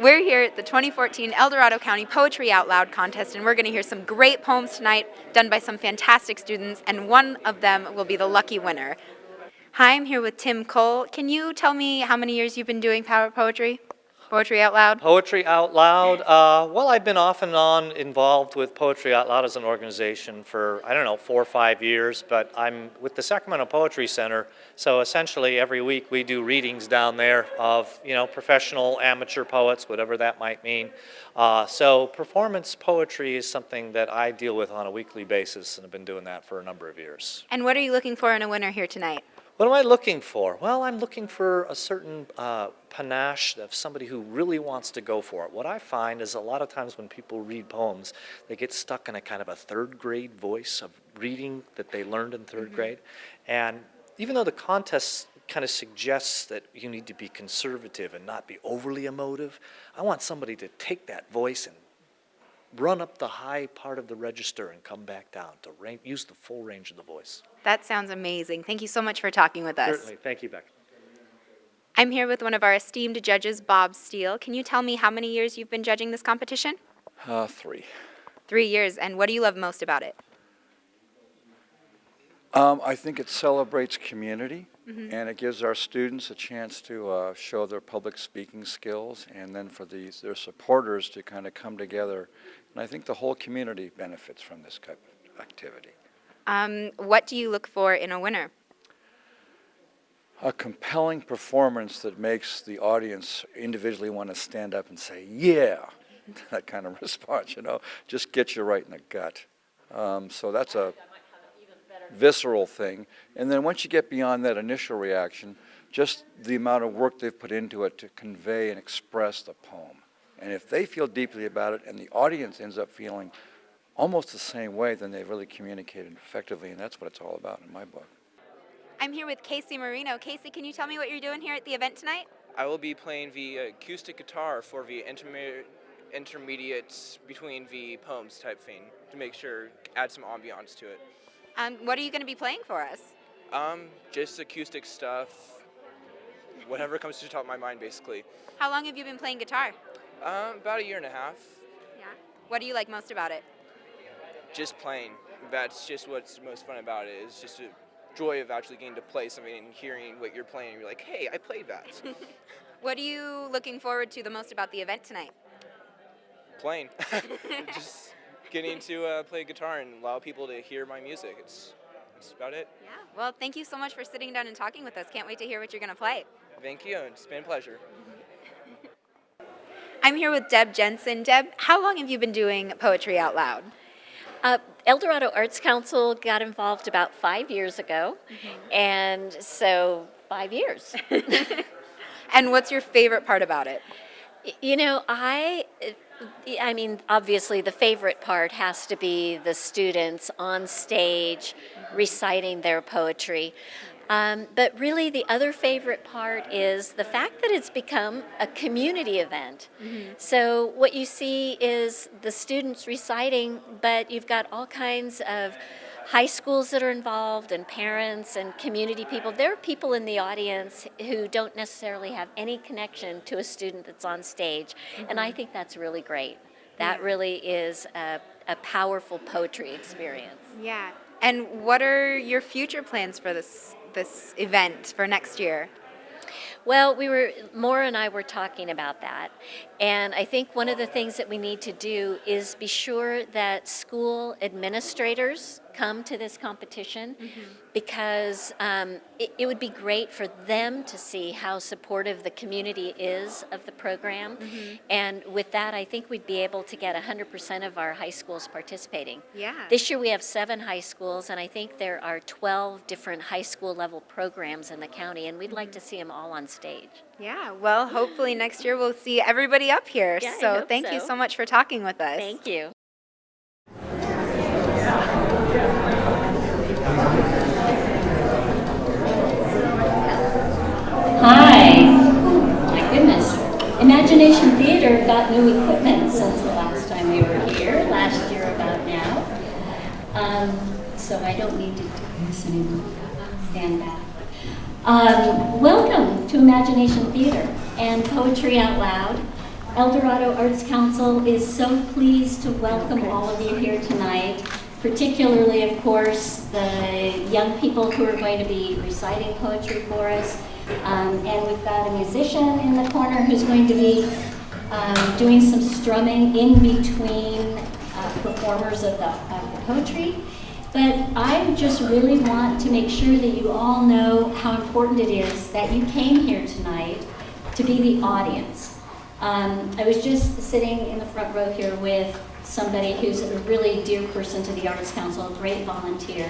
We're here at the 2014 El Dorado County Poetry Out Loud contest, and we're going to hear some great poems tonight done by some fantastic students, and one of them will be the lucky winner. Hi, I'm here with Tim Cole. Can you tell me how many years you've been doing poetry out loud? Poetry Out Loud. Well, I've been off and on involved with Poetry Out Loud as an organization for, 4 or 5 years, but I'm with the Sacramento Poetry Center, so essentially every week we do readings down there of, professional, amateur poets, whatever that might mean. So performance poetry is something that I deal with on a weekly basis, and I've been doing that for a number of years. And what are you looking for in a winner here tonight? What am I looking for? Well, I'm looking for a certain panache of somebody who really wants to go for it. What I find is a lot of times when people read poems, they get stuck in a kind of a third grade voice of reading that they learned in third grade. And even though the contest kind of suggests that you need to be conservative and not be overly emotive, I want somebody to take that voice and run up the high part of the register and come back down to use the full range of the voice. That sounds amazing. Thank you so much for talking with us. Certainly. Thank you, Beck. I'm here with one of our esteemed judges, Bob Steele. Can you tell me how many years you've been judging this competition? 3. 3 years. And what do you love most about it? I think it celebrates community, and it gives our students a chance to show their public speaking skills, and then for their supporters to kind of come together. And I think the whole community benefits from this type of activity. What do you look for in a winner? A compelling performance that makes the audience individually want to stand up and say, yeah, that kind of response, just gets you right in the gut. So that's a visceral thing. And then once you get beyond that initial reaction, just the amount of work they've put into it to convey and express the poem. And if they feel deeply about it and the audience ends up feeling almost the same way, then they've really communicated effectively, and that's what it's all about in my book. I'm here with Casey Marino. Casey, can you tell me what you're doing here at the event tonight? I will be playing the acoustic guitar for the intermediate between the poems type thing to make sure, add some ambiance to it. What are you going to be playing for us? Just acoustic stuff, whatever comes to the top of my mind, basically. How long have you been playing guitar? About 1.5 years. Yeah. What do you like most about it? Just playing. That's just what's most fun about it. It's just a joy of actually getting to play something and hearing what you're playing. You're like, hey, I played that. What are you looking forward to the most about the event tonight? Playing. Just getting to play guitar and allow people to hear my music. That's about it. Yeah. Well, thank you so much for sitting down and talking with us. Can't wait to hear what you're going to play. Thank you. It's been a pleasure. I'm here with Deb Jensen. Deb, how long have you been doing Poetry Out Loud? El Dorado Arts Council got involved about 5 years ago, and so 5 years. And what's your favorite part about it? I mean, obviously the favorite part has to be the students on stage reciting their poetry. But really the other favorite part is the fact that it's become a community event. So what you see is the students reciting, but you've got all kinds of high schools that are involved and parents and community people. There are people in the audience who don't necessarily have any connection to a student that's on stage, and I think that's really great. That really is a powerful poetry experience. Yeah. And what are your future plans for this event for next year? Well, Maura and I were talking about that, and I think one of the things that we need to do is be sure that school administrators come to this competition, because it would be great for them to see how supportive the community is of the program, and with that I think we'd be able to get 100% of our high schools participating. Yeah. This year we have 7 high schools, and I think there are 12 different high school level programs in the county, and we'd like to see them all on stage. Yeah, well, hopefully next year we'll see everybody up here. Yeah, I so hope thank you so. so much for talking with us. Thank you. Hi. My goodness. Imagination Theater got new equipment since the last time we were here, last year about now. So I don't need to do this anymore. Stand back. Welcome to Imagination Theater and Poetry Out Loud. El Dorado Arts Council is so pleased to welcome all of you here tonight, particularly, of course, the young people who are going to be reciting poetry for us. And we've got a musician in the corner who's going to be doing some strumming in between performers of the poetry. But I just really want to make sure that you all know how important it is that you came here tonight to be the audience. I was just sitting in the front row here with somebody who's a really dear person to the Arts Council, a great volunteer.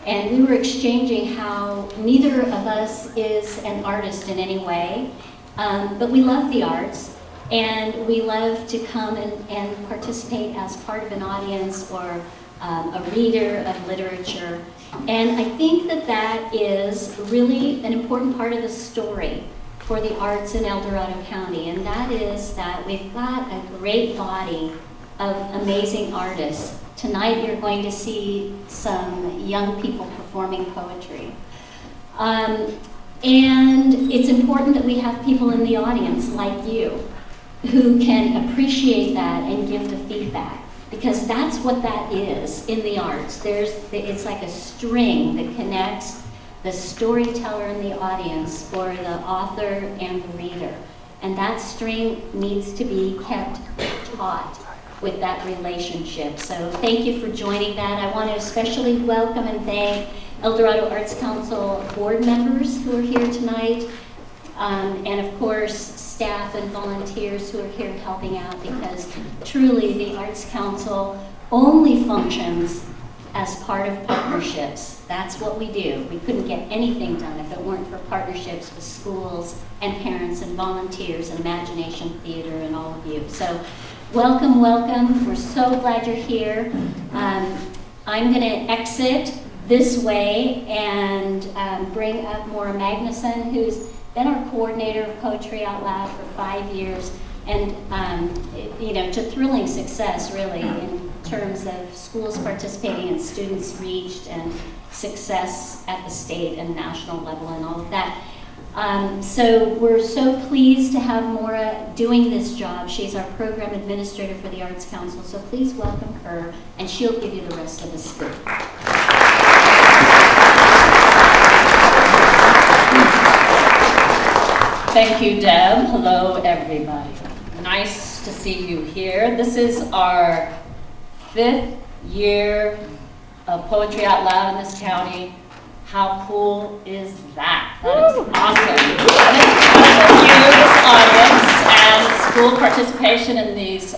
And we were exchanging how neither of us is an artist in any way, but we love the arts, and we love to come and participate as part of an audience or a reader of literature. And I think that that is really an important part of the story for the arts in El Dorado County, and that is that we've got a great body of amazing artists. Tonight you're going to see some young people performing poetry. And it's important that we have people in the audience like you who can appreciate that and give the feedback, because that's what that is in the arts. It's like a string that connects the storyteller in the audience or the author and the reader. And that string needs to be kept taut with that relationship. So thank you for joining that. I want to especially welcome and thank El Dorado Arts Council board members who are here tonight, and of course staff and volunteers who are here helping out, because truly the Arts Council only functions as part of partnerships. That's what we do. We couldn't get anything done if it weren't for partnerships with schools and parents and volunteers and Imagination Theater and all of you. So welcome, welcome. We're so glad you're here. I'm going to exit this way and bring up Maura Magnuson, who's been our coordinator of Poetry Out Loud for 5 years, and to thrilling success, really, in terms of schools participating and students reached and success at the state and national level and all of that. So we're so pleased to have Maura doing this job. She's our program administrator for the Arts Council, so please welcome her, and she'll give you the rest of the scoop. Thank you, Deb. Hello, everybody. Nice to see you here. This is our 5th year of Poetry Out Loud in this county. How cool is that? That is awesome. And it's because of you, this audience, and school participation in these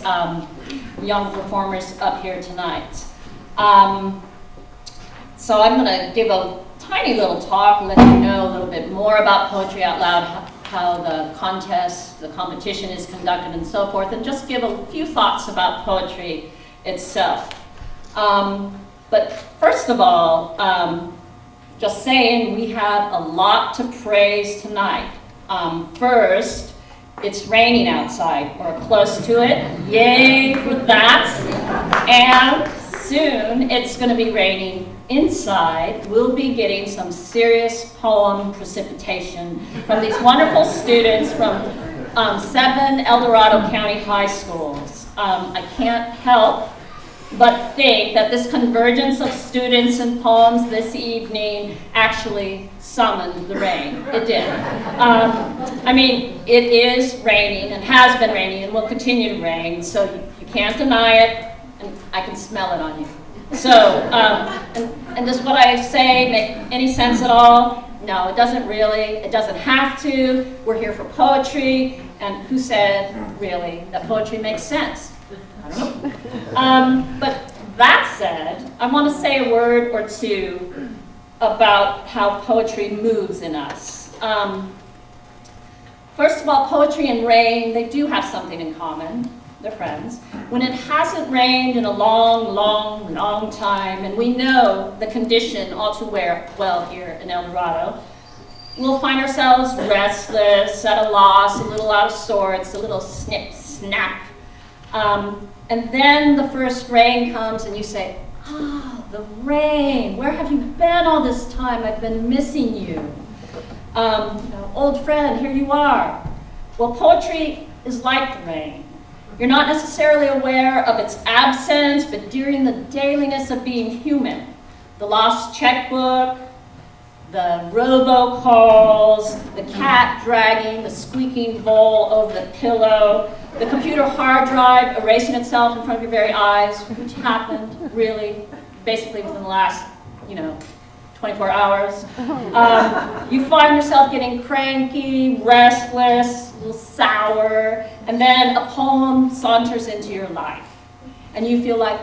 young performers up here tonight. So I'm going to give a tiny little talk, let you know a little bit more about Poetry Out Loud, how the contest, the competition is conducted and so forth, and just give a few thoughts about poetry itself. But first of all, just saying we have a lot to praise tonight. First, it's raining outside, or close to it. Yay for that. And soon it's going to be raining inside. We'll be getting some serious poem precipitation from these wonderful students from 7 El Dorado County high schools. I can't help but think that this convergence of students and poems this evening actually summoned the rain. It did. It is raining and has been raining and will continue to rain, so you can't deny it, and I can smell it on you. So, and does what I say make any sense at all? No, it doesn't really. It doesn't have to. We're here for poetry, and who said, really, that poetry makes sense? I don't know. But that said, I want to say a word or two about how poetry moves in us. First of all, poetry and rain, they do have something in common. They're friends. When it hasn't rained in a long, long, long time, and we know the condition all too well here in El Dorado, we'll find ourselves restless, at a loss, a little out of sorts, a little snip, snap. And then the first rain comes and you say, the rain, where have you been all this time? I've been missing you. Old friend, here you are. Well, poetry is like the rain. You're not necessarily aware of its absence, but during the dailiness of being human, the lost checkbook, the robocalls, the cat dragging the squeaking bowl over the pillow, the computer hard drive erasing itself in front of your very eyes, which happened really basically within the last, 24 hours. You find yourself getting cranky, restless, a little sour, and then a poem saunters into your life. And you feel like,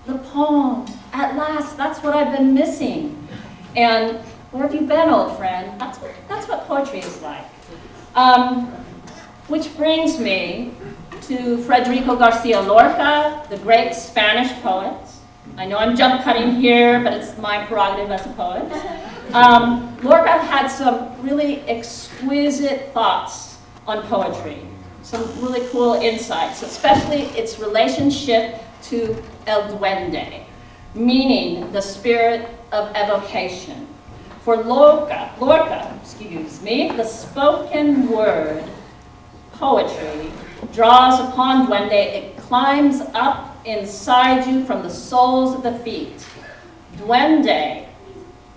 the poem, at last, that's what I've been missing. And where have you been, old friend? That's what poetry is like. Which brings me to Federico Garcia Lorca, the great Spanish poet. I know I'm jump cutting here, but it's my prerogative as a poet. Lorca had some really exquisite thoughts on poetry, some really cool insights, especially its relationship to el duende, meaning the spirit of evocation. For Lorca, the spoken word poetry draws upon duende. It climbs up inside you from the soles of the feet. Duende,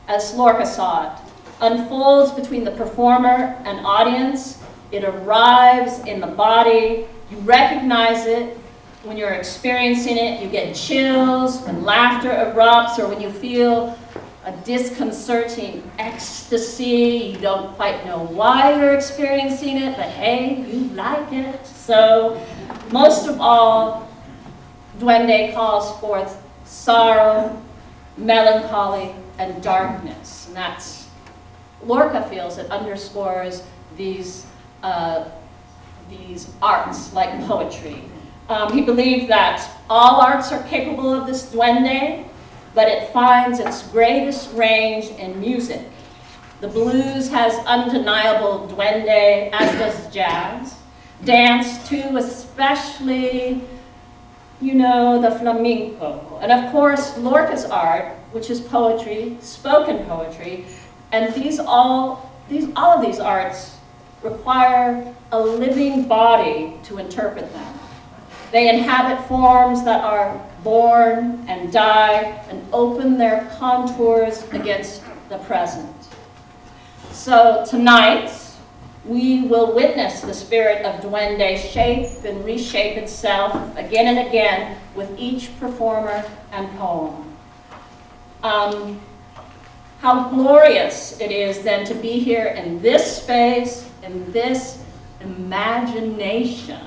as Lorca saw it, unfolds between the performer and audience. It arrives in the body. You recognize it when you're experiencing it. You get chills when laughter erupts, or when you feel a disconcerting ecstasy. You don't quite know why you're experiencing it, but hey, you like it. So most of all, duende calls forth sorrow, melancholy, and darkness. And that's, Lorca feels it underscores these arts like poetry. He believed that all arts are capable of this duende, but it finds its greatest range in music. The blues has undeniable duende, as does jazz. Dance, too, especially, the flamenco. And of course, Lorca's art, which is poetry, spoken poetry, and all of these arts require a living body to interpret them. They inhabit forms that are born and die and open their contours against the present. So tonight, we will witness the spirit of duende shape and reshape itself again and again with each performer and poem. How glorious it is then to be here in this space, in this imagination,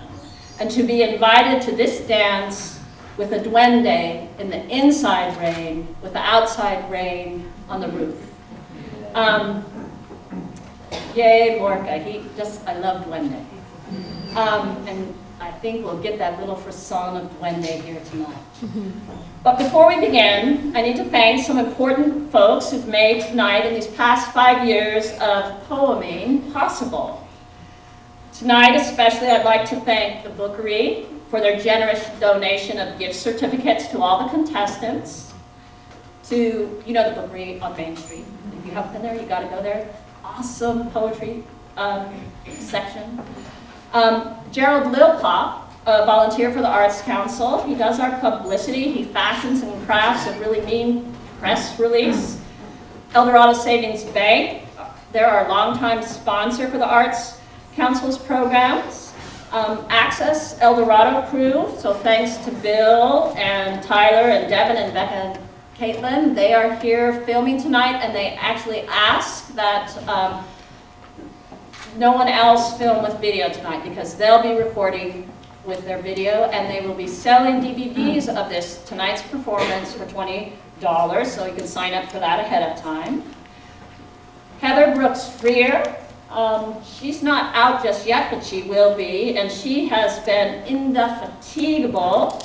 and to be invited to this dance with a duende in the inside rain, with the outside rain on the roof. Yay, Lorca, I love duende. And I think we'll get that little frisson of duende here tonight. But before we begin, I need to thank some important folks who've made tonight and these past 5 years of poeming possible. Tonight especially, I'd like to thank the Bookery for their generous donation of gift certificates to all the contestants. To, the Bookery on Main Street. If you haven't been there, you gotta go there. Awesome poetry section. Gerald Lilpop, a volunteer for the Arts Council. He does our publicity. He fashions and crafts a really mean press release. Eldorado Savings Bank, they're our longtime sponsor for the Arts Council's programs. Access Eldorado crew, so thanks to Bill and Tyler and Devin and Becca and Caitlin. They are here filming tonight, and they actually ask that no one else film with video tonight, because they'll be recording with their video, and they will be selling DVDs of tonight's performance for $20, so you can sign up for that ahead of time. Heather Brooks Freer, she's not out just yet, but she will be, and she has been indefatigable.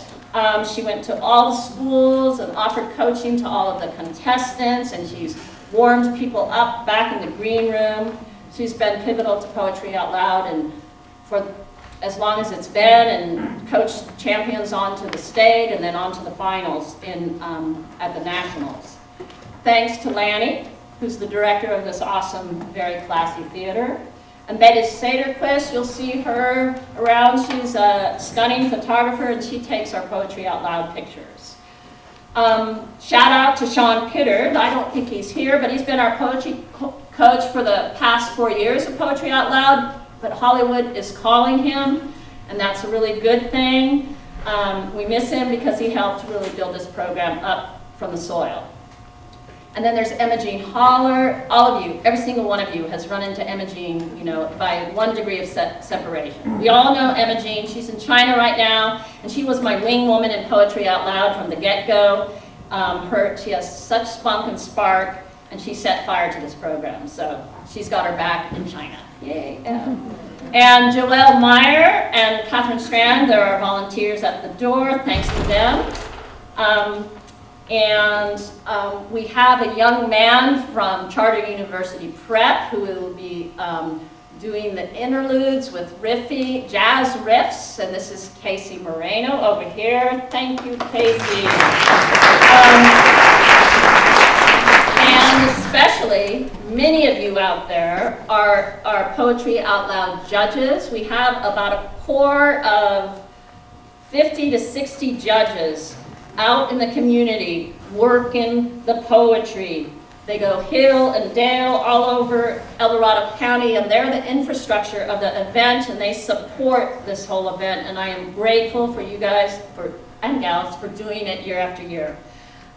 She went to all the schools and offered coaching to all of the contestants, and she's warmed people up back in the green room. She's been pivotal to Poetry Out Loud and for as long as it's been, and coached champions onto the state and then onto the finals at the Nationals. Thanks to Lanny, who's the director of this awesome, very classy theater. And Betty Saderquist, you'll see her around. She's a stunning photographer, and she takes our Poetry Out Loud pictures. Shout out to Sean Pittard. I don't think he's here, but he's been our poetry coach for the past 4 years of Poetry Out Loud, but Hollywood is calling him, and that's a really good thing. We miss him because he helped really build this program up from the soil. And then there's Emma Jean Holler. All of you, every single one of you has run into Emma Jean, you know, by 1 degree of separation. We all know Emma Jean. She's in China right now, and she was my wing woman in Poetry Out Loud from the get-go. She has such spunk and spark, and she set fire to this program. So she's got her back in China. Yay. And Joelle Meyer and Catherine Strand, there are volunteers at the door. Thanks to them. We have a young man from Charter University Prep who will be doing the interludes with jazz riffs, and this is Casey Moreno over here. Thank you, Casey. And especially, many of you out there are Poetry Out Loud judges. We have about a core of 50 to 60 judges out in the community working the poetry. They go hill and dale all over El Dorado County, and they're the infrastructure of the event, and they support this whole event, and I am grateful for you guys and gals for doing it year after year.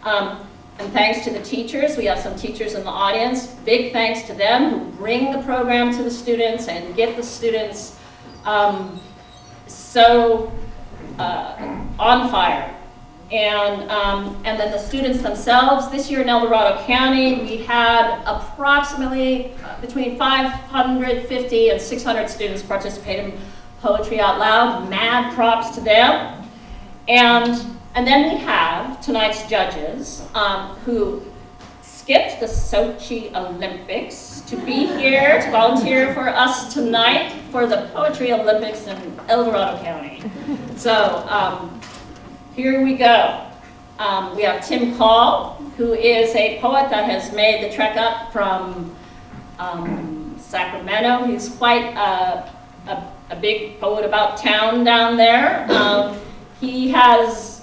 And thanks to the teachers. We have some teachers in the audience. Big thanks to them who bring the program to the students and get the students so on fire. And then the students themselves. This year in El Dorado County, we had approximately between 550 and 600 students participate in Poetry Out Loud. Mad props to them. And then we have tonight's judges who skipped the Sochi Olympics to be here to volunteer for us tonight for the Poetry Olympics in El Dorado County. So here we go. We have Tim Call, who is a poet that has made the trek up from Sacramento. He's quite a big poet about town down there. He has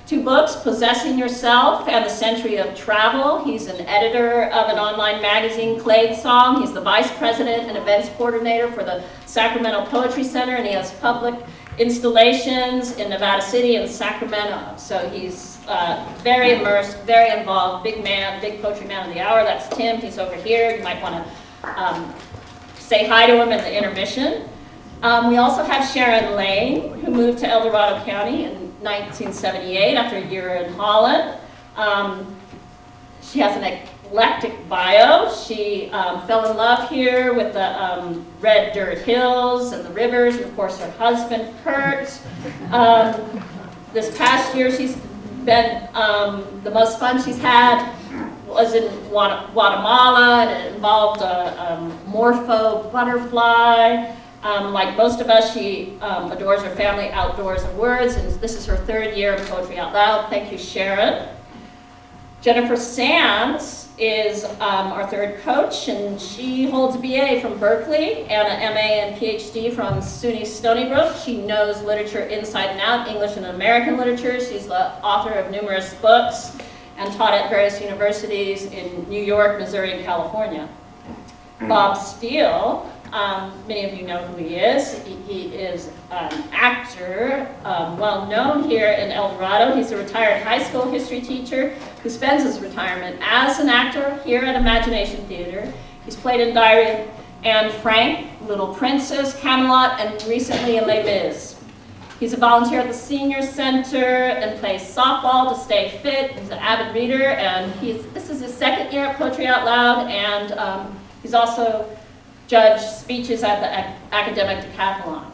2 books, Possessing Yourself and The Century of Travel. He's an editor of an online magazine, Clade Song. He's the vice president and events coordinator for the Sacramento Poetry Center, and he has public installations in Nevada City and Sacramento. So he's very immersed, very involved, big man, big poetry man of the hour. That's Tim. He's over here. You might want to say hi to him in the intermission. We also have Sharon Lane, who moved to El Dorado County in 1978 after a year in Holland. She has an eclectic bio. She fell in love here with the red dirt hills and the rivers, and of course her husband, Kurt. This past year she's been, the most fun she's had was in Guatemala, and it involved a morpho butterfly. Like most of us, she adores her family, outdoors, and words, and this is her 3rd year of Poetry Out Loud. Thank you, Sharon. Jennifer Sands is our 3rd coach, and she holds a BA from Berkeley and an MA and PhD from SUNY Stony Brook. She knows literature inside and out, English and American literature. She's the author of numerous books and taught at various universities in New York, Missouri, and California. Bob Steele. Many of you know who he is. He is an actor, well known here in El Dorado. He's a retired high school history teacher who spends his retirement as an actor here at Imagination Theater. He's played in Diary and Frank, Little Princess, Camelot, and recently in Les Mis. He's a volunteer at the Senior Center and plays softball to stay fit. He's an avid reader, and this is his 2nd year at Poetry Out Loud, and he's also judged speeches at the Academic Decathlon.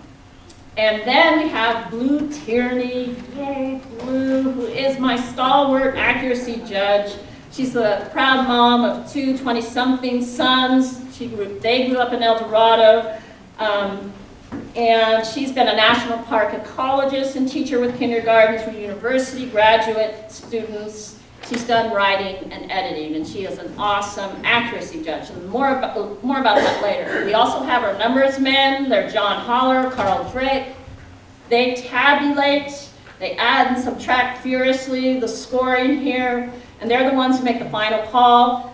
And then we have Blue Tierney, yay, Blue, who is my stalwart accuracy judge. She's the proud mom of 2 20-something sons. They grew up in El Dorado. And she's been a national park ecologist and teacher with kindergarten through university graduate students She's done writing and editing, and she is an awesome accuracy judge. And more about that later. We also have our numbers men. They're John Holler, Carl Drake. They tabulate, they add and subtract furiously the scoring here, and they're the ones who make the final call.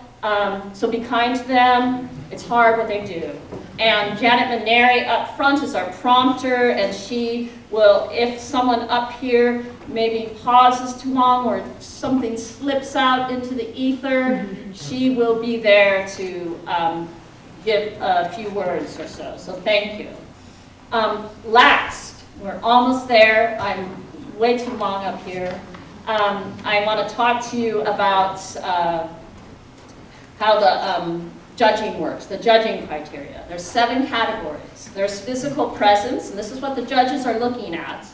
So be kind to them. It's hard what they do. And Janet Maneri up front is our prompter, and she will, if someone up here maybe pauses too long or something slips out into the ether, she will be there to give a few words or so. So thank you. Last, we're almost there. I'm way too long up here. I want to talk to you about how the judging works, the judging criteria. There's 7 categories. There's physical presence, and this is what the judges are looking at.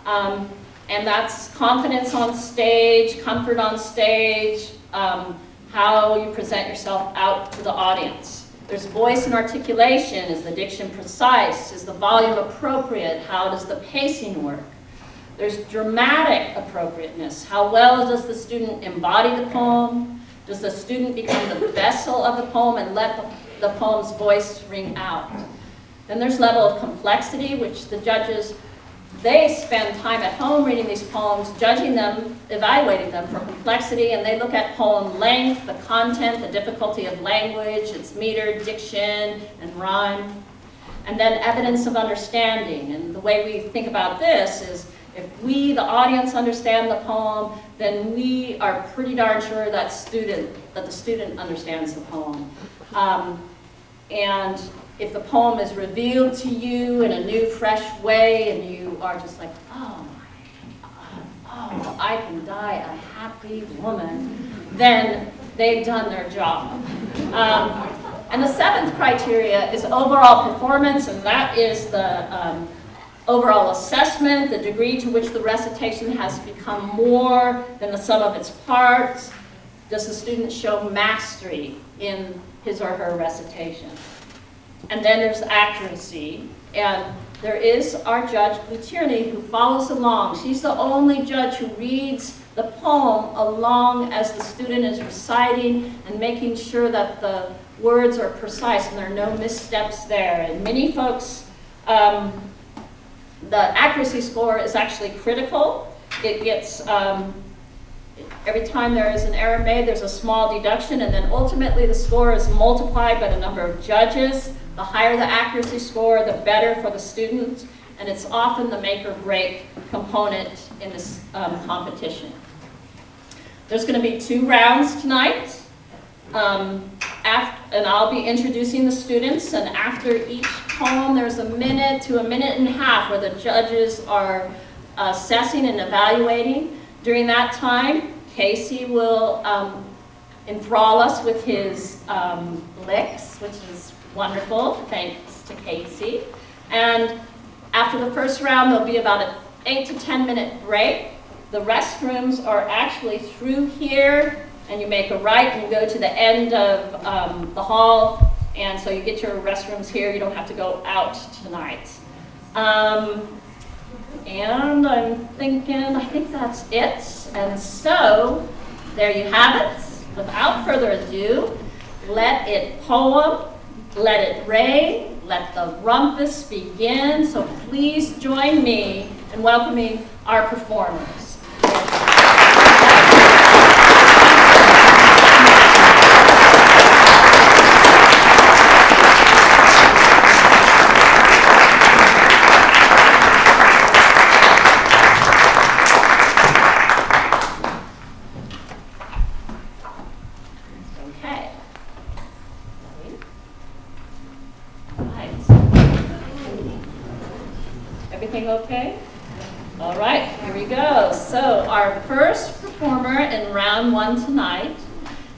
And that's confidence on stage, comfort on stage, how you present yourself out to the audience. There's voice and articulation. Is the diction precise? Is the volume appropriate? How does the pacing work? There's dramatic appropriateness. How well does the student embody the poem? Does the student become the vessel of the poem and let the poem's voice ring out? Then there's level of complexity, which the judges, they spend time at home reading these poems, judging them, evaluating them for complexity, and they look at poem length, the content, the difficulty of language, its meter, diction, and rhyme. And then evidence of understanding. And the way we think about this is, if we, the audience, understand the poem, then we are pretty darn sure that the student understands the poem. And if the poem is revealed to you in a new, fresh way, and you are just like, oh my God, oh, I can die a happy woman, then they've done their job. And the 7th criteria is overall performance, and that is the overall assessment, the degree to which the recitation has become more than the sum of its parts. Does the student show mastery in his or her recitation? And then there's accuracy. And there is our judge, Blue Tierney, who follows along. She's the only judge who reads the poem along as the student is reciting and making sure that the words are precise and there are no missteps there. And many folks, the accuracy score is actually critical. It gets, every time there is an error made, there's a small deduction, and then ultimately the score is multiplied by the number of judges. The higher the accuracy score, the better for the student, and it's often the make or break component in this competition. There's going to be 2 rounds tonight. And I'll be introducing the students, and after each poem there's a minute to a minute and a half where the judges are assessing and evaluating. During that time, Casey will enthrall us with his licks, which is wonderful, thanks to Casey. And after the first round, there'll be about an 8 to 10 minute break. The restrooms are actually through here, and you make a right and you go to the end of the hall, and so you get your restrooms here. You don't have to go out tonight. And I'm thinking, I think that's it. And so, there you have it. Without further ado, let it poem, let it rain, let the rumpus begin. So please join me in welcoming our performers. Everything okay? All right, here we go. So our first performer in round 1 tonight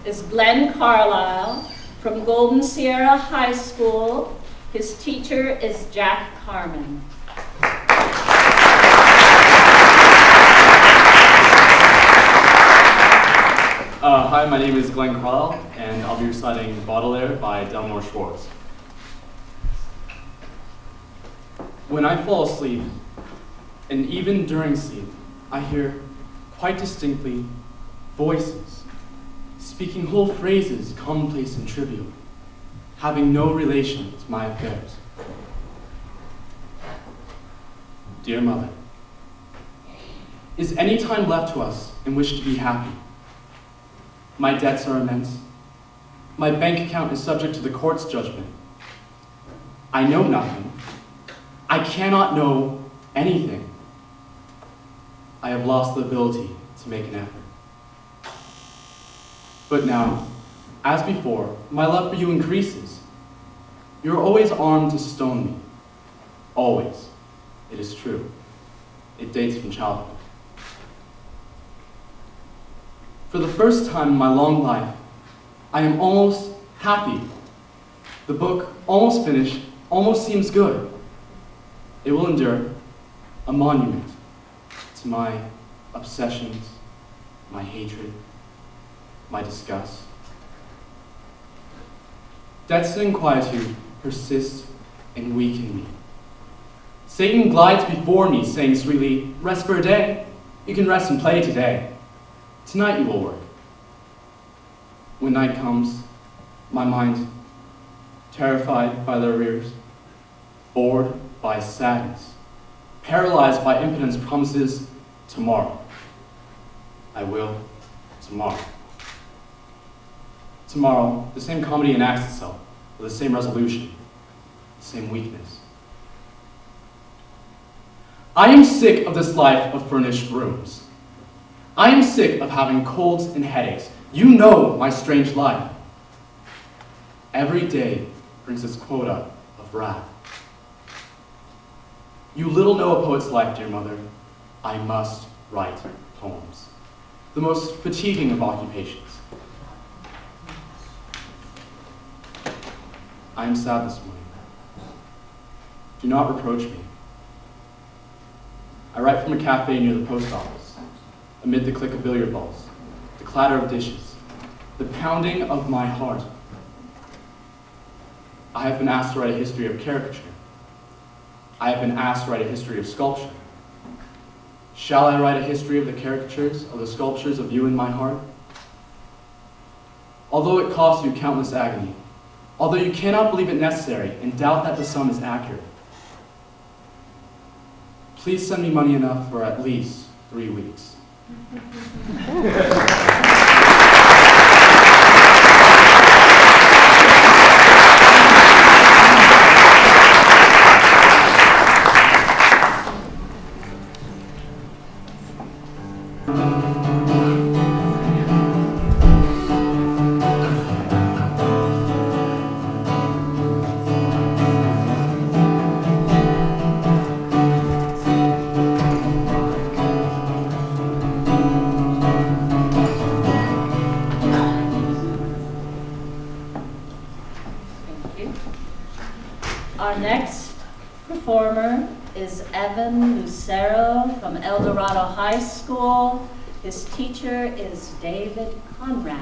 is Glen Carl from Golden Sierra High School. His teacher is Jack Carmen. Hi, my name is Glen Carl, and I'll be reciting Baudelaire by Delmore Schwartz. When I fall asleep, and even during sleep, I hear quite distinctly voices, speaking whole phrases commonplace and trivial, having no relation to my affairs. Dear Mother, is any time left to us in which to be happy? My debts are immense. My bank account is subject to the court's judgment. I know nothing. I cannot know anything. I have lost the ability to make an effort. But now, as before, my love for you increases. You are always armed to stone me. Always. It is true. It dates from childhood. For the first time in my long life, I am almost happy. The book, almost finished, almost seems good. It will endure, a monument to my obsessions, my hatred, my disgust. Debts and inquietude persist and weaken me. Satan glides before me, saying sweetly, rest for a day. You can rest and play today. Tonight you will work. When night comes, my mind, terrified by the arrears, bored by sadness, paralyzed by impotence, promises tomorrow. I will tomorrow. Tomorrow, the same comedy enacts itself with the same resolution, the same weakness. I am sick of this life of furnished rooms. I am sick of having colds and headaches. You know my strange life. Every day brings its quota of wrath. You little know a poet's life, dear mother. I must write poems. The most fatiguing of occupations. I am sad this morning. Do not reproach me. I write from a cafe near the post office, amid the click of billiard balls, the clatter of dishes, the pounding of my heart. I have been asked to write a history of caricature. I have been asked to write a history of sculpture. Shall I write a history of the caricatures, of the sculptures of you in my heart? Although it costs you countless agony, although you cannot believe it necessary and doubt that the sum is accurate, please send me money enough for at least 3 weeks. Our next performer is Evan Lucero from El Dorado High School. His teacher is David Conrad.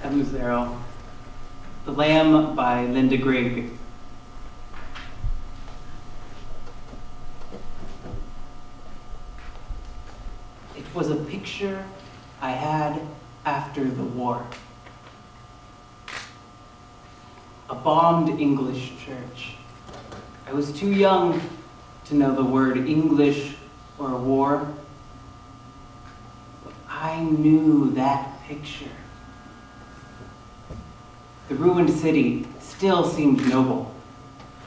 Evan Lucero. The Lamb by Linda Grigg. It was a picture I had after the war. A bombed English church. I was too young to know the word English or war, but I knew that picture. The ruined city still seemed noble.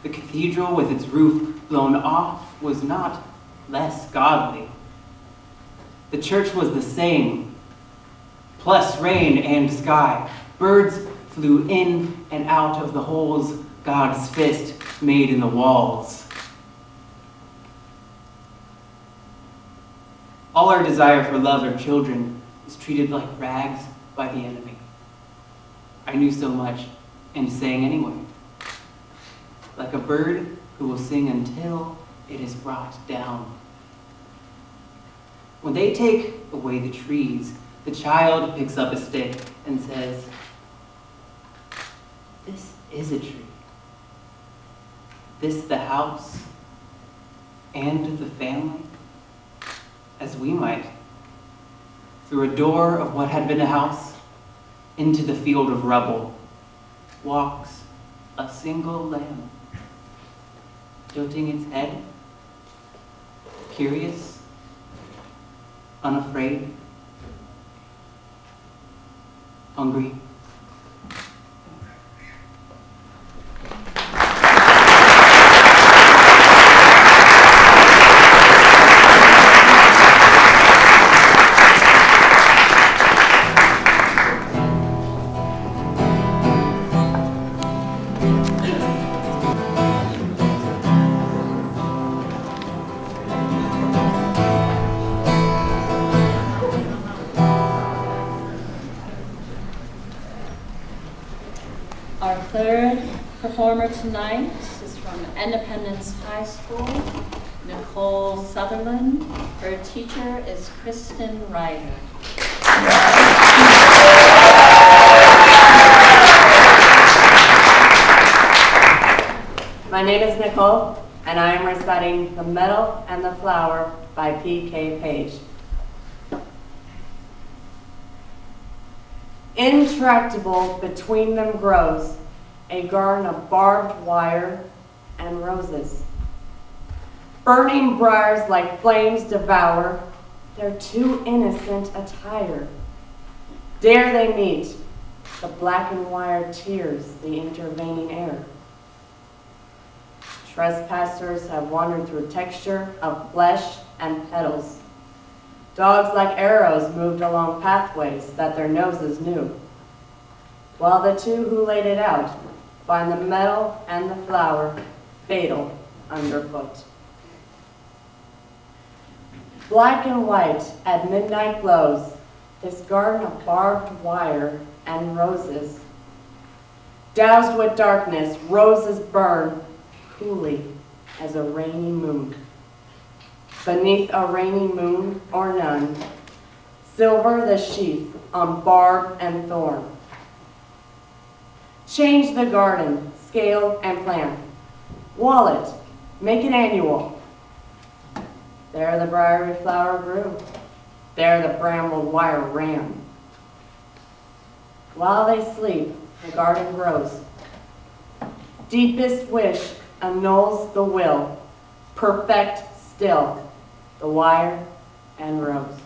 The cathedral with its roof blown off was not less godly. The church was the same, plus rain and sky. Birds flew in and out of the holes God's fist made in the walls. All our desire for love or children is treated like rags by the enemy. I knew so much and sang anyway. Like a bird who will sing until it is brought down. When they take away the trees, the child picks up a stick and says, "This is a tree." this the house and the family, as we might, through a door of what had been a house, into the field of rubble, walks a single lamb, tilting its head, curious, unafraid, hungry. Our third performer tonight is from Independence High School, Nicole Sutherland. Her teacher is Kristen Ryder. My name is Nicole, and I am reciting The Meadow and the Flower by P.K. Page. Intractable between them grows a garden of barbed wire and roses. Burning briars like flames devour their too innocent attire. Dare they meet, the black and wire tears the intervening air. Trespassers have wandered through texture of flesh and petals. Dogs like arrows moved along pathways that their noses knew, while the two who laid it out find the meadow and the flower fatal underfoot. Black and white at midnight glows this garden of barbed wire and roses. Doused with darkness, roses burn coolly as a rainy moon. Beneath a rainy moon or none, silver the sheath on barb and thorn. Change the garden, scale and plant. Wall it, make it annual. There the briery flower grew, there the brambled wire ran. While they sleep, the garden grows. Deepest wish annuls the will, perfect still the wire and rose.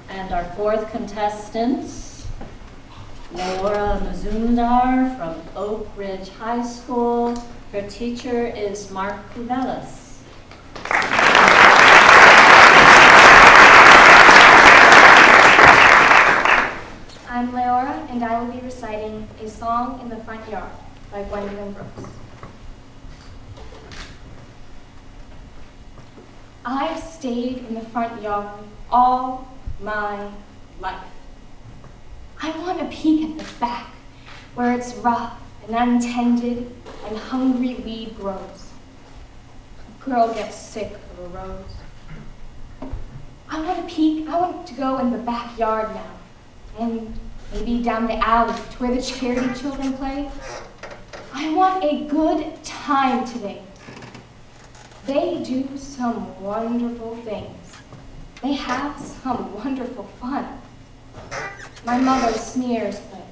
And our fourth contestant, Lora Mazumdar from Oak Ridge High School. Her teacher is Mark Kuvelis. I'm Leora, and I will be reciting A Song in the Front Yard by Gwendolyn Brooks. I've stayed in the front yard all my life. I want a peek at the back, where it's rough and untended and hungry weed grows. A girl gets sick of a rose. I want a peek, I want to go in the backyard now, and maybe down the alley to where the charity children play. I want a good time today. They do some wonderful things. They have some wonderful fun. My mother sneers, but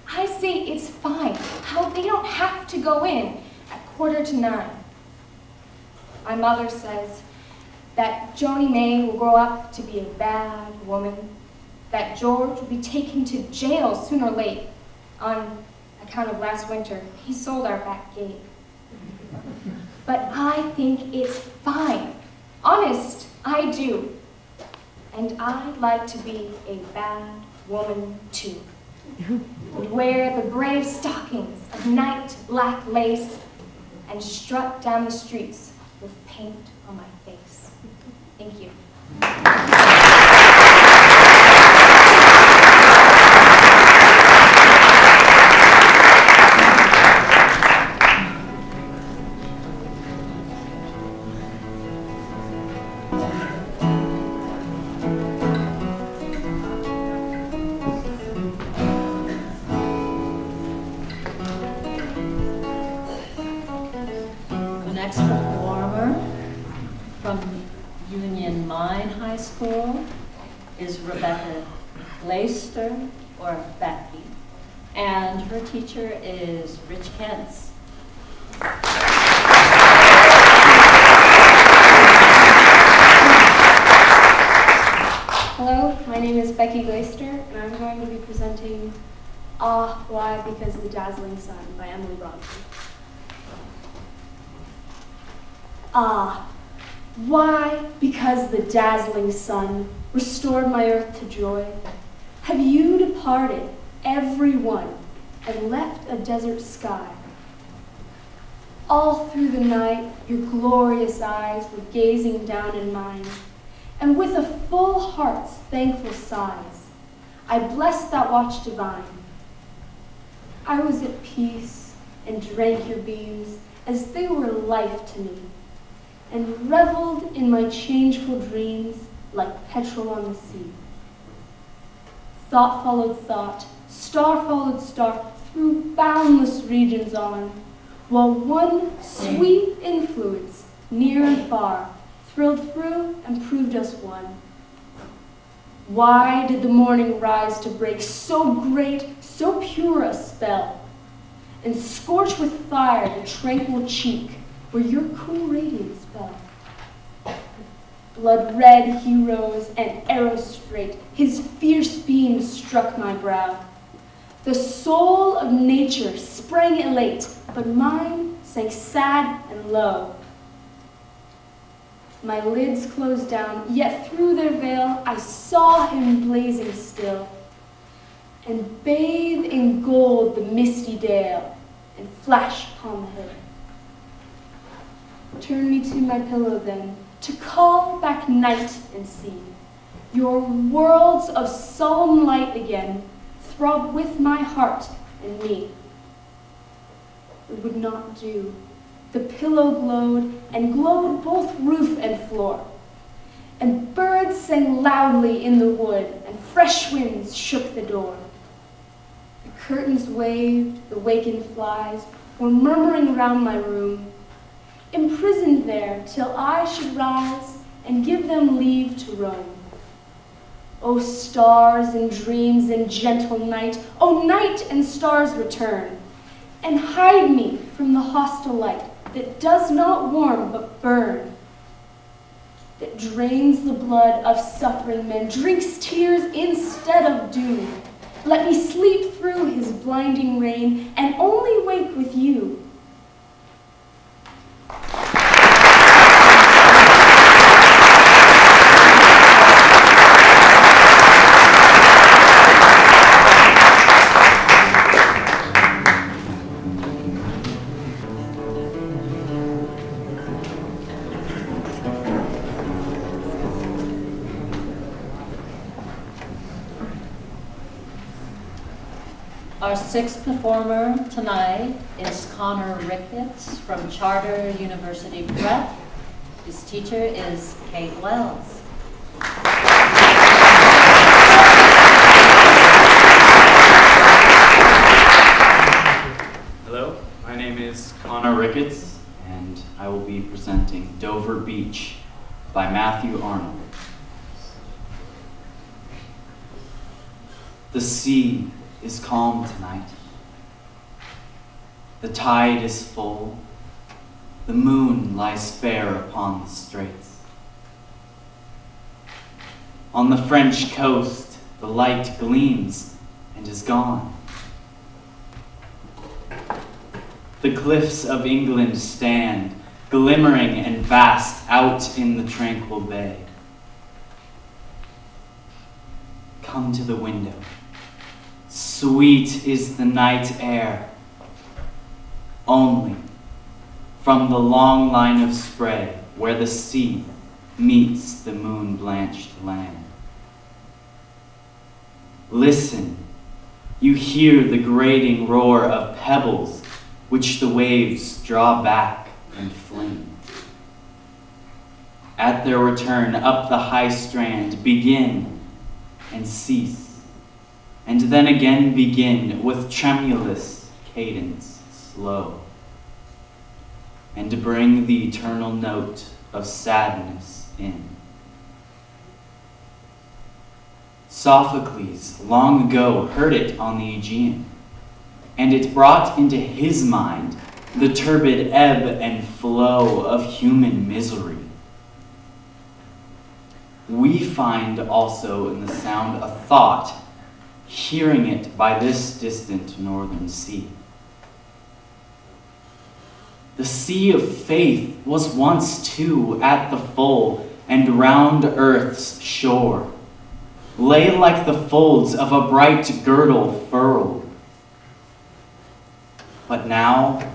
I say it's fine. How they don't have to go in at 8:45. My mother says that Joni May will grow up to be a bad woman, that George will be taken to jail sooner or late on account of last winter. He sold our back gate. But I think it's fine. Honest, I do. And I'd like to be a bad woman too. And wear the brave stockings of night black lace and strut down the streets with paint on my face. Thank you. School is Rebecca Glaister, or Becky, and her teacher is Rich Kentz. Hello, my name is Becky Glaister, and I'm going to be presenting Why? Because the Dazzling Sun by Emily Bronte. Why? Because the dazzling sun restored my earth to joy. Have you departed, every one, and left a desert sky? All through the night, your glorious eyes were gazing down in mine, and with a full heart's thankful sighs, I blessed that watch divine. I was at peace and drank your beams as they were life to me, and reveled in my changeful dreams like petrol on the sea. Thought followed thought, star followed star, through boundless regions on, while one sweet influence, near and far, thrilled through and proved us one. Why did the morning rise to break so great, so pure a spell, and scorch with fire the tranquil cheek where your cool radiance fell? Blood red he rose, and arrow straight, his fierce beams struck my brow. The soul of nature sprang elate, but mine sank sad and low. My lids closed down, yet through their veil I saw him blazing still, and bathe in gold the misty dale, and flash upon the hill. Turn me to my pillow then, to call back night and see. Your worlds of solemn light again throb with my heart and me. It would not do. The pillow glowed, and glowed both roof and floor. And birds sang loudly in the wood, and fresh winds shook the door. The curtains waved, the wakened flies were murmuring round my room, imprisoned there till I should rise and give them leave to roam. O stars and dreams and gentle night, O night and stars return, and hide me from the hostile light that does not warm but burn, that drains the blood of suffering men, drinks tears instead of doom. Let me sleep through his blinding rain and only wake with you. Our sixth performer tonight is Connor Ricketts from Charter University Prep. His teacher is Kate Wells. Hello, my name is Connor Ricketts, and I will be presenting Dover Beach by Matthew Arnold. The sea is calm tonight. The tide is full. The moon lies fair upon the straits. On the French coast, the light gleams and is gone. The cliffs of England stand, glimmering and vast out in the tranquil bay. Come to the window. Sweet is the night air. Only from the long line of spray where the sea meets the moon-blanched land. Listen, you hear the grating roar of pebbles which the waves draw back and fling. At their return up the high strand begin and cease, and then again begin with tremulous cadence slow, and bring the eternal note of sadness in. Sophocles long ago heard it on the Aegean, and it brought into his mind the turbid ebb and flow of human misery. We find also in the sound a thought, hearing it by this distant northern sea. The sea of faith was once too at the full, and round earth's shore lay like the folds of a bright girdle furled. But now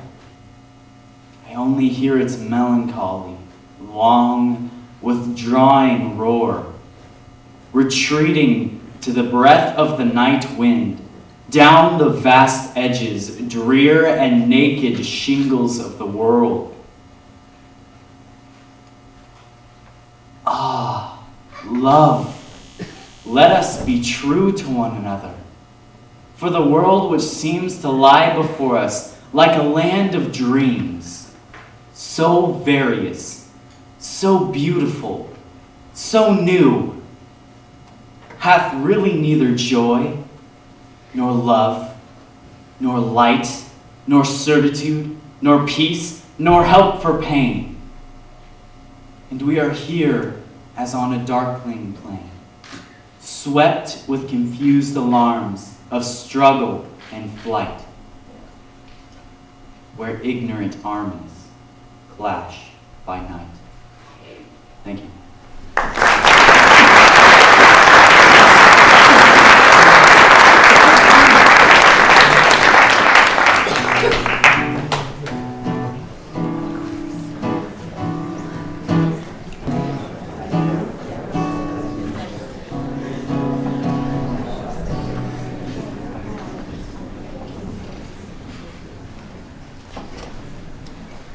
I only hear its melancholy, long, withdrawing roar, retreating to the breath of the night wind, down the vast edges, drear and naked shingles of the world. Ah, love, let us be true to one another. For the world which seems to lie before us like a land of dreams, so various, so beautiful, so new, hath really neither joy, nor love, nor light, nor certitude, nor peace, nor help for pain. And we are here as on a darkling plain, swept with confused alarms of struggle and flight, where ignorant armies clash by night. Thank you.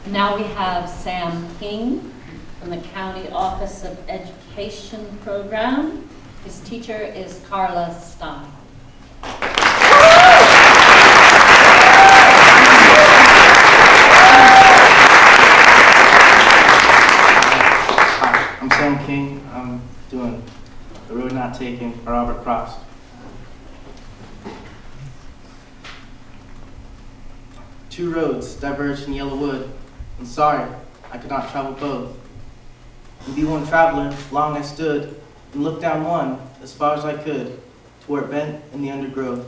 Now we have Sam King from the County Office of Education Program. His teacher is Carla Stein. I'm Sam King. I'm doing The Road Not Taken by Robert Frost. Two roads diverged in yellow wood, and sorry, I could not travel both. And be one traveler, long I stood, and looked down one as far as I could, to where it bent in the undergrowth.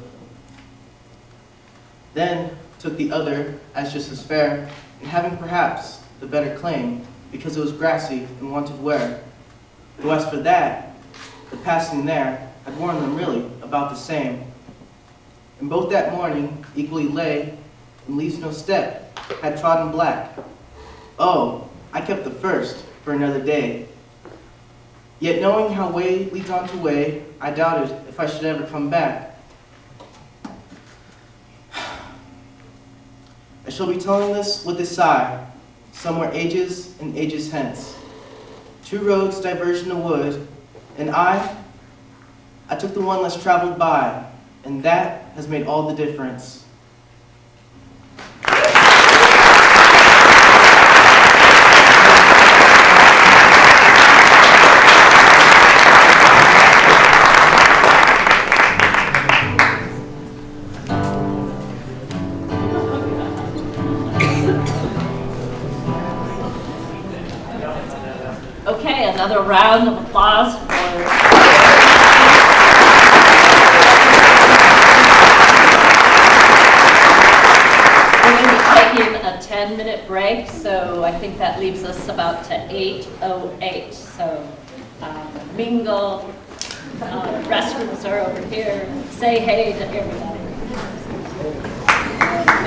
Then took the other as just as fair, and having perhaps the better claim, because it was grassy and wanted wear. Though as for that, the passing there had worn them really about the same. And both that morning equally lay, and leaves no step, had trodden black. Oh, I kept the first for another day. Yet knowing how way leads on to way, I doubted if I should ever come back. I shall be telling this with a sigh, somewhere ages and ages hence. Two roads diverged in a wood, and I took the one less traveled by, and that has made all the difference. Okay, another round of applause for we're going to be taking a 10-minute break, so I think that leaves us about to 8:08. So mingle, restrooms are over here. Say hey to everybody.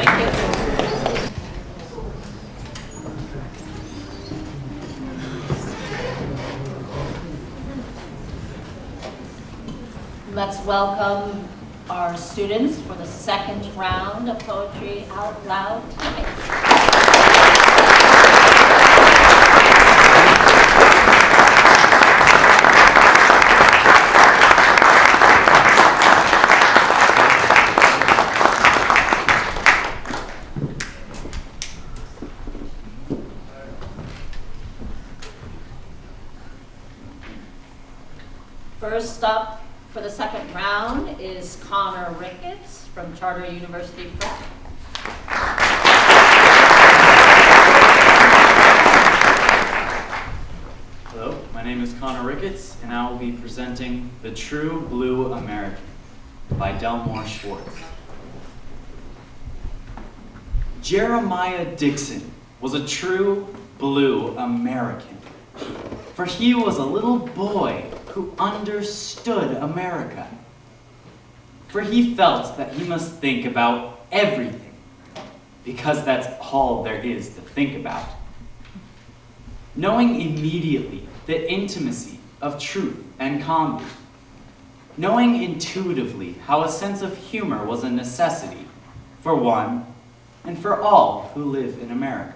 Thank you. Let's welcome our students for the second round of Poetry Out Loud tonight. First up For the second round is Connor Ricketts from Charter University Prep. Hello, my name is Connor Ricketts, and I will be presenting The True Blue American by Delmore Schwartz. Jeremiah Dixon was a true blue American, for he was a little boy who understood America. For he felt that he must think about everything, because that's all there is to think about. Knowing immediately the intimacy of truth and comedy, knowing intuitively how a sense of humor was a necessity for one and for all who live in America.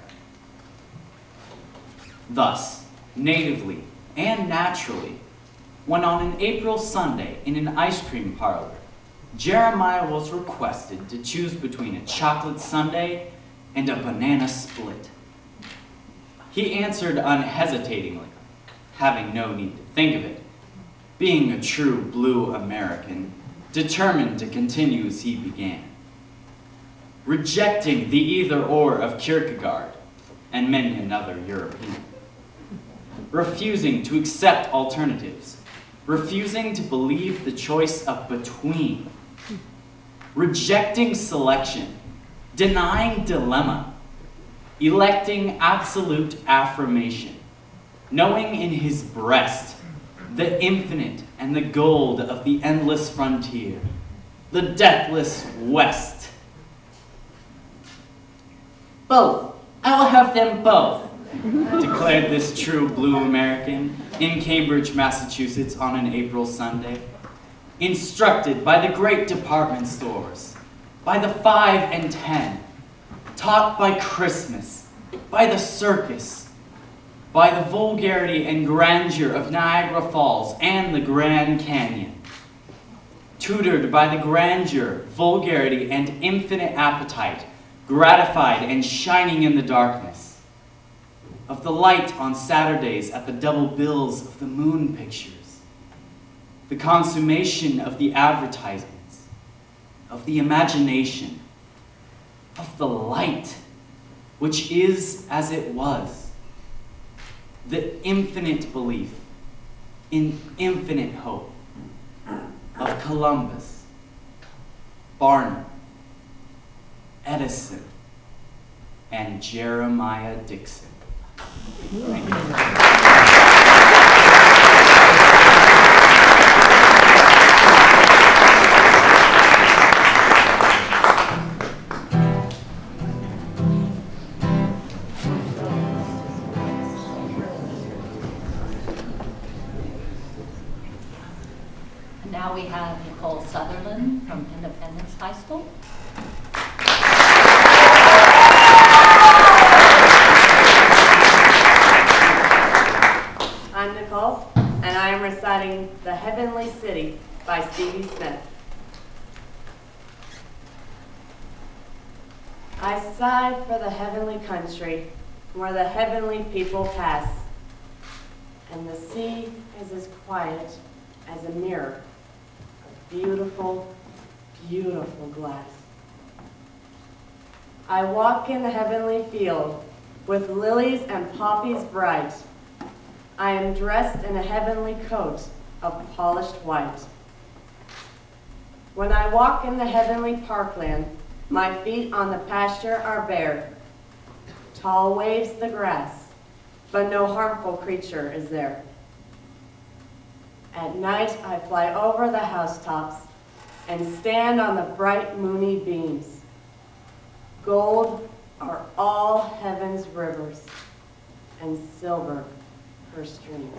Thus, natively and naturally, when on an April Sunday in an ice cream parlor, Jeremiah was requested to choose between a chocolate sundae and a banana split, he answered unhesitatingly, having no need to think of it, being a true blue American, determined to continue as he began. Rejecting the either-or of Kierkegaard and many another European. Refusing to accept alternatives. Refusing to believe the choice of between. Rejecting selection. Denying dilemma. Electing absolute affirmation. Knowing in his breast the infinite and the gold of the endless frontier. The deathless West. Both. I will have them both, declared this true blue American in Cambridge, Massachusetts on an April Sunday. Instructed by the great department stores, by the 5 and 10, taught by Christmas, by the circus, by the vulgarity and grandeur of Niagara Falls and the Grand Canyon. Tutored by the grandeur, vulgarity, and infinite appetite, gratified and shining in the darkness, of the light on Saturdays at the double bills of the moon pictures, the consummation of the advertisements, of the imagination, of the light, which is as it was, the infinite belief in infinite hope of Columbus, Barnum, Edison, and Jeremiah Dixon. Thank you. And now we have Nicole Sutherland from Independence High School. I'm Nicole, and I am reciting The Heavenly City by Stevie Smith. I sigh for the heavenly country where the heavenly people pass, and the sea is as quiet as a mirror of beautiful, beautiful glass. I walk in the heavenly field with lilies and poppies bright. I am dressed in a heavenly coat of polished white. When I walk in the heavenly parkland, my feet on the pasture are bare. Tall waves the grass, but no harmful creature is there. At night I fly over the housetops and stand on the bright moony beams. Gold are all heaven's rivers, and silver her streams.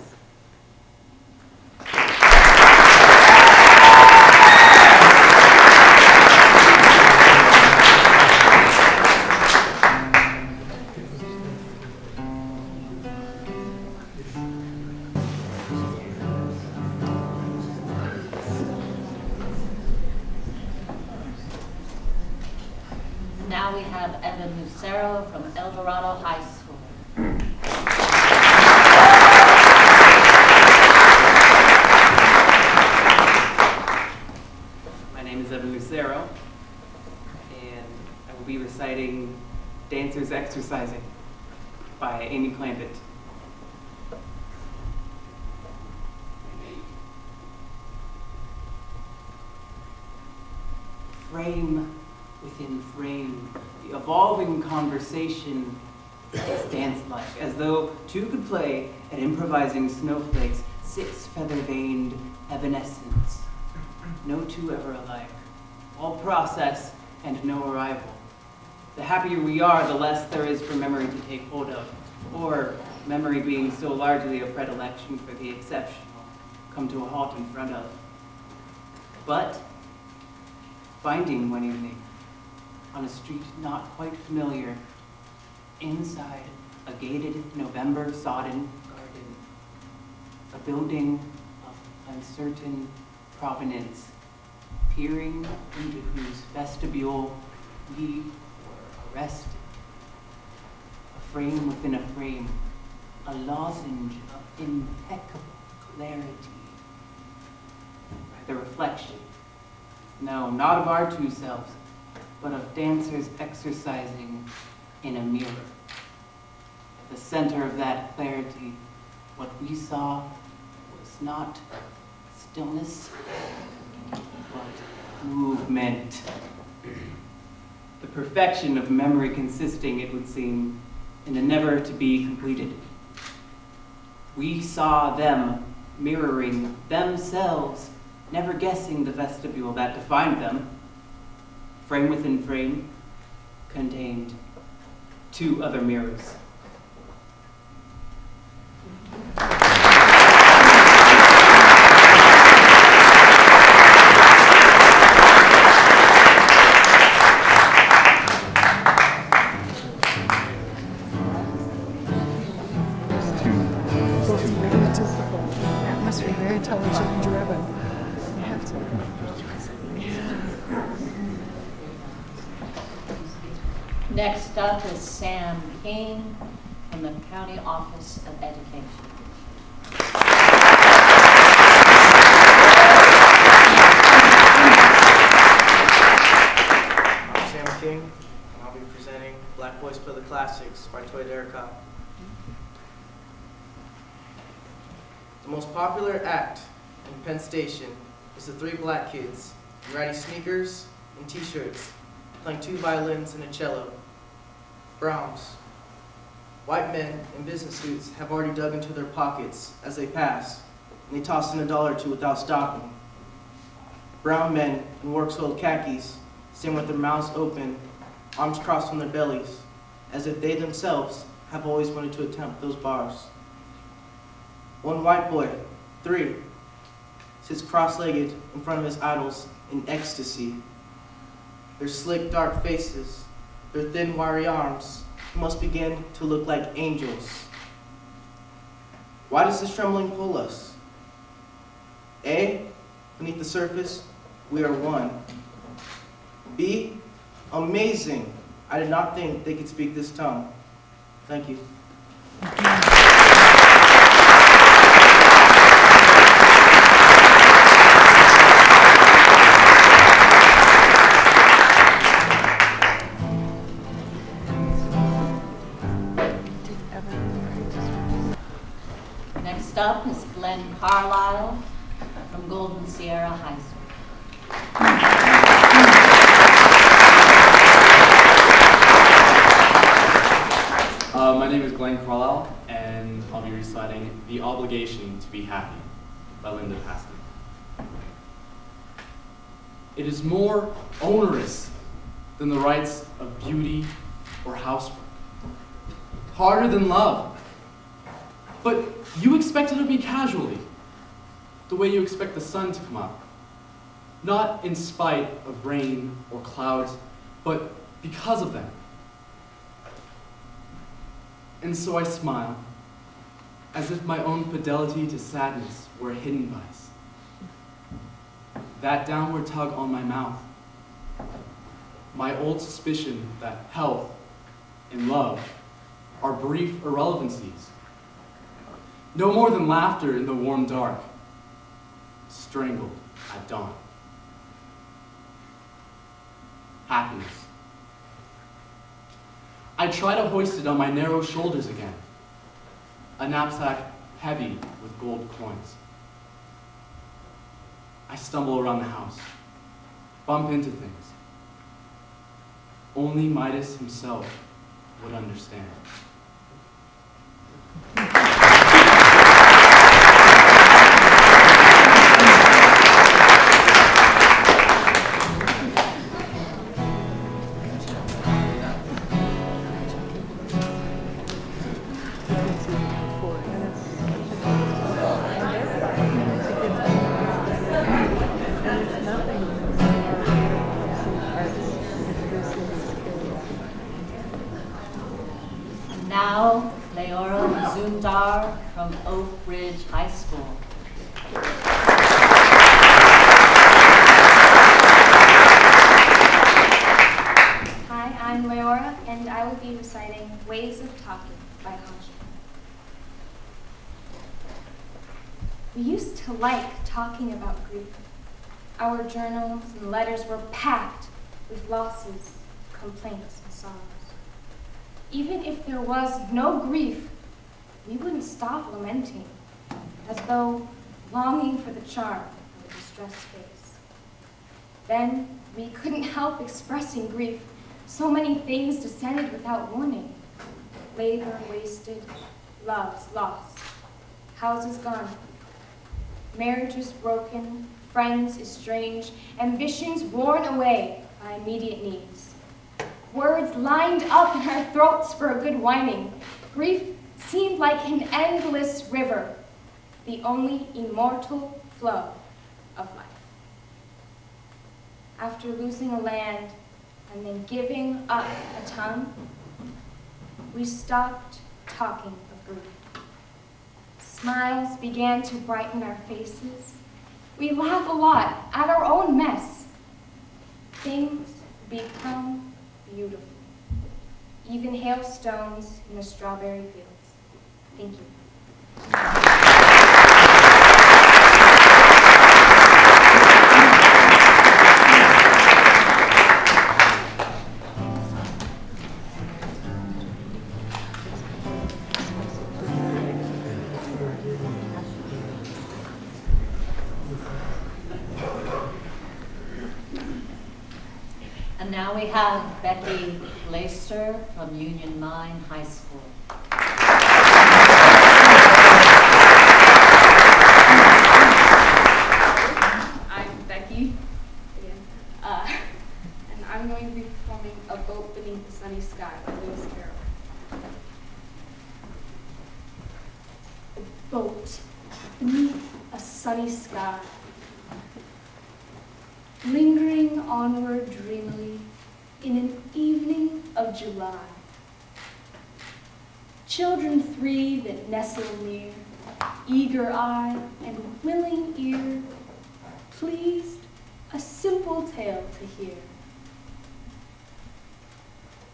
Now we have Evan Lucero from El Dorado High School. reciting Dancers Exercising by Amy Clampett. Frame within frame, the evolving conversation is dance-like, as though two could play at improvising snowflakes, 6 feather-veined evanescence. No two ever alike, all process and no arrival. The happier we are, the less there is for memory to take hold of, or memory being so largely a predilection for the exceptional, come to a halt in front of. But finding one evening, on a street not quite familiar, inside a gated November sodden garden, a building of uncertain provenance, peering into whose vestibule we were arrested. A frame within a frame, a lozenge of impeccable clarity, the reflection, no, not of our two selves, but of dancers exercising in a mirror. At the center of that clarity, what we saw was not stillness, but movement. The perfection of memory consisting, it would seem, in a never to be completed. We saw them mirroring themselves, never guessing the vestibule that defined them. Frame within frame contained 2 other mirrors. That must be very intelligent and driven. You have to. Next up is Sam King from the County Office of Education. I'm Sam King, and I'll be presenting Black Boys Play the Classics by Toy Derrica. The most popular act in Penn Station is the 3 black kids in ratty sneakers and t-shirts playing 2 violins and a cello. Browns. White men in business suits have already dug into their pockets as they pass, and they toss in $1 or 2 without stopping. Brown men in work-soiled khakis stand with their mouths open, arms crossed on their bellies, as if they themselves have always wanted to attempt those bars. One white boy, 3, sits cross-legged in front of his idols in ecstasy. Their slick, dark faces, their thin, wiry arms must begin to look like angels. Why does this trembling pull us? A, beneath the surface, we are one. B, amazing. I did not think they could speak this tongue. Thank you. Next up is Glen Carlisle from Golden Sierra High School. My name is Glen Carl, and I'll be reciting The Obligation to Be Happy by Linda Paston. It is more onerous than the rights of beauty or housework. Harder than love. But you expect it of me casually, the way you expect the sun to come up. Not in spite of rain or clouds, but because of them. And so I smile, as if my own fidelity to sadness were a hidden vice. That downward tug on my mouth, my old suspicion that health and love are brief irrelevancies, no more than laughter in the warm dark, strangled at dawn. Happiness. I try to hoist it on my narrow shoulders again, a knapsack heavy with gold coins. I stumble around the house, bump into things. Only Midas himself would understand. Now, Lora Mazumdar from Oak Ridge High School. Hi, I'm Lora, and I will be reciting Ways of Talking by Haji. We used to like talking about grief. Our journals and letters were packed with losses, complaints, and sorrows. Even if there was no grief, we wouldn't stop lamenting, as though longing for the charm of a distressed face. Then we couldn't help expressing grief. So many things descended without warning. Labor wasted, loves lost, houses gone, marriages broken, friends estranged, ambitions worn away by immediate needs. Words lined up in our throats for a good whining. Grief seemed like an endless river, the only immortal flow of life. After losing a land and then giving up a tongue, we stopped talking of grief. Smiles began to brighten our faces. We laugh a lot at our own mess. Things become beautiful. Even hailstones in the strawberry fields. Thank you. And now we have Becky Lacer from Union Mine High School. I'm Becky, and I'm going to be performing A Boat Beneath the Sunny Sky by Lewis Carroll. A boat beneath a sunny sky, lingering onward dreamily in an evening of July. Children three that nestle near, eager eye and willing ear, pleased a simple tale to hear.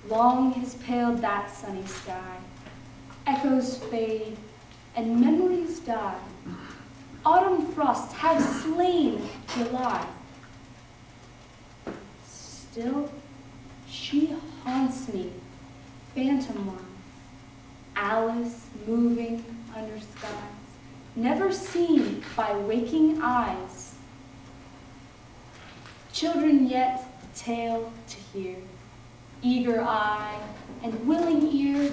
Long has paled that sunny sky, echoes fade and memories die. Autumn frosts have slain July. Still, she haunts me, phantom-like, Alice moving under skies, never seen by waking eyes. Children yet the tale to hear, eager eye and willing ear,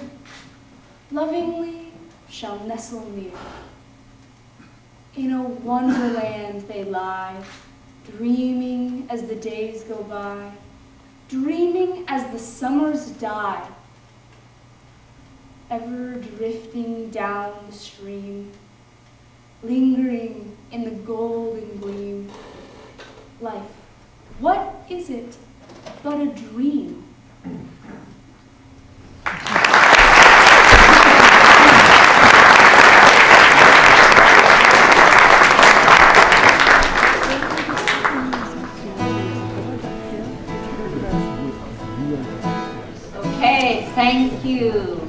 lovingly shall nestle near. In a wonderland they lie, dreaming as the days go by, dreaming as the summers die, ever drifting down the stream, lingering in the golden gleam. Life, what is it but a dream? Okay, thank you.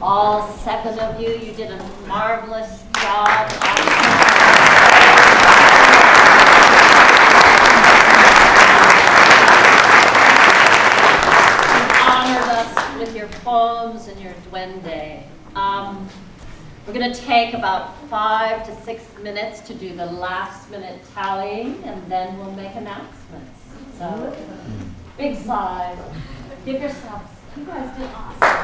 All 7 of you, you did a marvelous job. You honored us with your poems and your duende. We're going to take about 5 to 6 minutes to do the last minute tallying, and then we'll make announcements. So, big sigh. Give yourselves. You guys did awesome.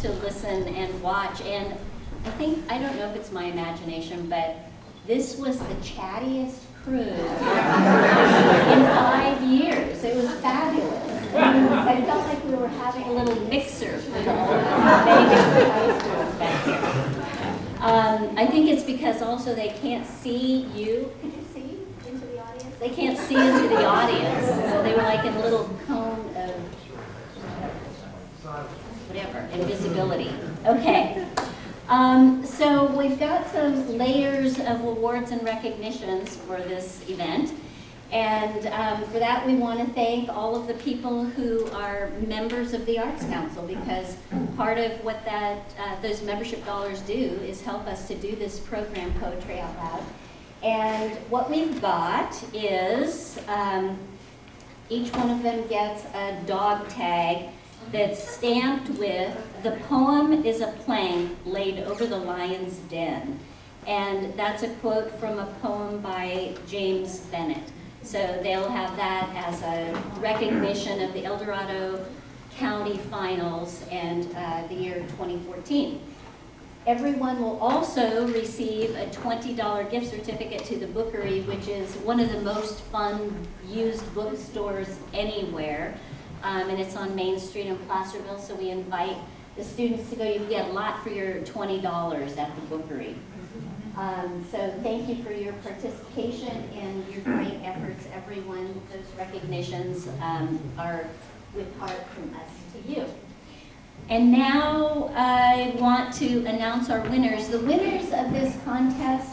To listen and watch, and I don't know if it's my imagination, but this was the chattiest crew in 5 years. It was fabulous. I felt like we were having a little mixer with all the many different high schools back here. I think it's because also they can't see you. Could you see into the audience? They can't see into the audience, so they were like in a little cone of whatever, invisibility. Okay. So we've got some layers of awards and recognitions for this event. And for that, we want to thank all of the people who are members of the Arts Council, because part of what those membership dollars do is help us to do this program, Poetry Out Loud. And what we've got is each one of them gets a dog tag that's stamped with, "The poem is a plank laid over the lion's den." And that's a quote from a poem by James Bennett. So they'll have that as a recognition of the El Dorado County Finals and the year 2014. Everyone will also receive a $20 gift certificate to the Bookery, which is one of the most fun used bookstores anywhere. And it's on Main Street in Placerville, so we invite the students to go. You can get a lot for your $20 at the Bookery. So thank you for your participation and your great efforts, everyone. Those recognitions are with heart from us to you. And now I want to announce our winners. The winners of this contest,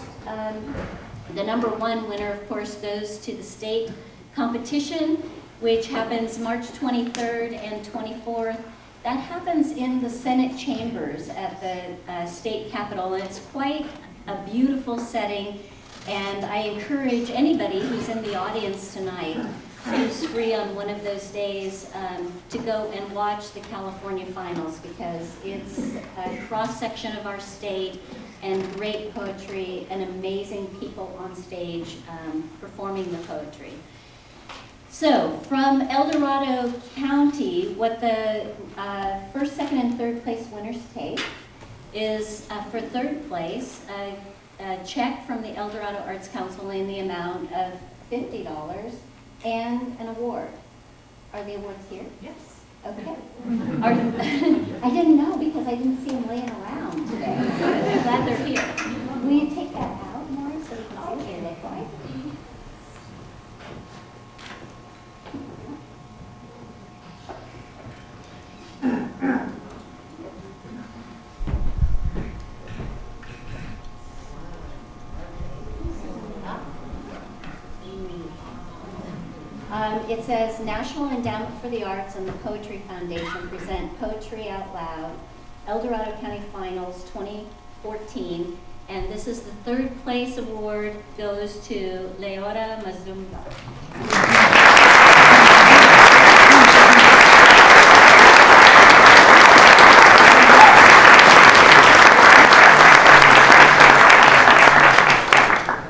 the #1 winner, of course, goes to the state competition, which happens March 23rd and 24th. That happens in the Senate chambers at the state capitol, and it's quite a beautiful setting. And I encourage anybody who's in the audience tonight, who's free on one of those days, to go and watch the California Finals, because it's a cross-section of our state and great poetry and amazing people on stage performing the poetry. So, from El Dorado County, what the first, second, and third place winners take is, for third place, a check from the El Dorado Arts Council in the amount of $50 and an award. Are the awards here? Yes. Okay. I didn't know, because I didn't see them laying around today. I'm glad they're here. Will you take that out, Maureen, so we can see what they look like? It says, National Endowment for the Arts and the Poetry Foundation present Poetry Out Loud, El Dorado County Finals 2014, and this is the third place award goes to Lora Mazumba.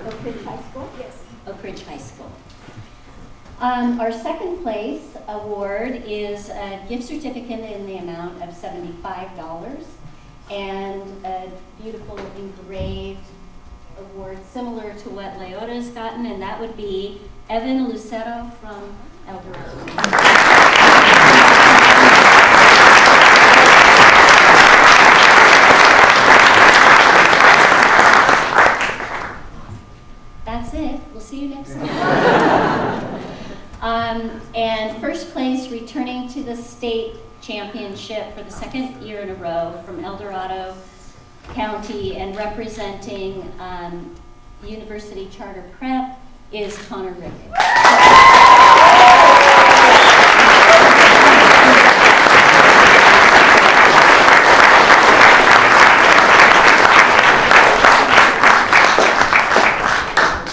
Oak Ridge High School? Yes. Oak Ridge High School. Our second place award is a gift certificate in the amount of $75 and a beautiful engraved award similar to what Leora's gotten, and that would be Evan Lucero from El Dorado. That's it. We'll see you next time. And first place, returning to the state champion. championship for the second year in a row from El Dorado County, and representing University Charter Prep is Connor Rickett.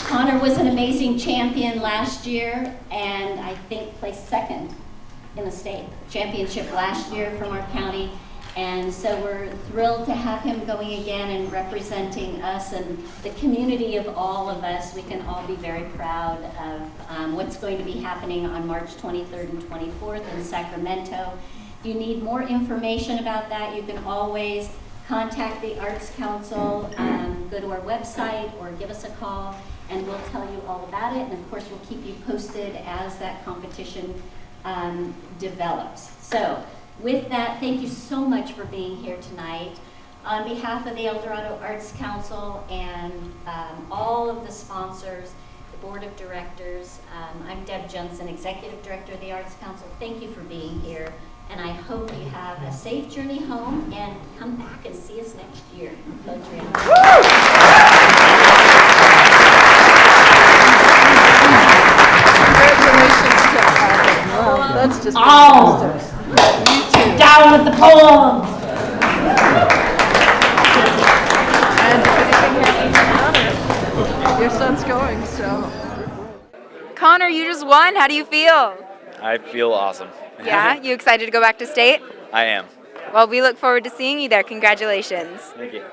Connor was an amazing champion last year, and I think placed second in the state championship last year from our county. And so we're thrilled to have him going again and representing us and the community of all of us. We can all be very proud of what's going to be happening on March 23rd and 24th in Sacramento. If you need more information about that, you can always contact the Arts Council, go to our website, or give us a call, and we'll tell you all about it. And of course, we'll keep you posted as that competition develops. So with that, thank you so much for being here tonight. On behalf of the El Dorado Arts Council and all of the sponsors, the Board of Directors, I'm Deb Johnson, Executive Director of the Arts Council. Thank you for being here, and I hope you have a safe journey home and come back and see us next year. Poetry Out Loud. Wow, that's just fantastic. Down with the poems. And if anything happens to Connor, your son's going, so. Connor, you just won. How do you feel? I feel awesome. Yeah? You excited to go back to state? I am. Well, we look forward to seeing you there. Congratulations. Thank you.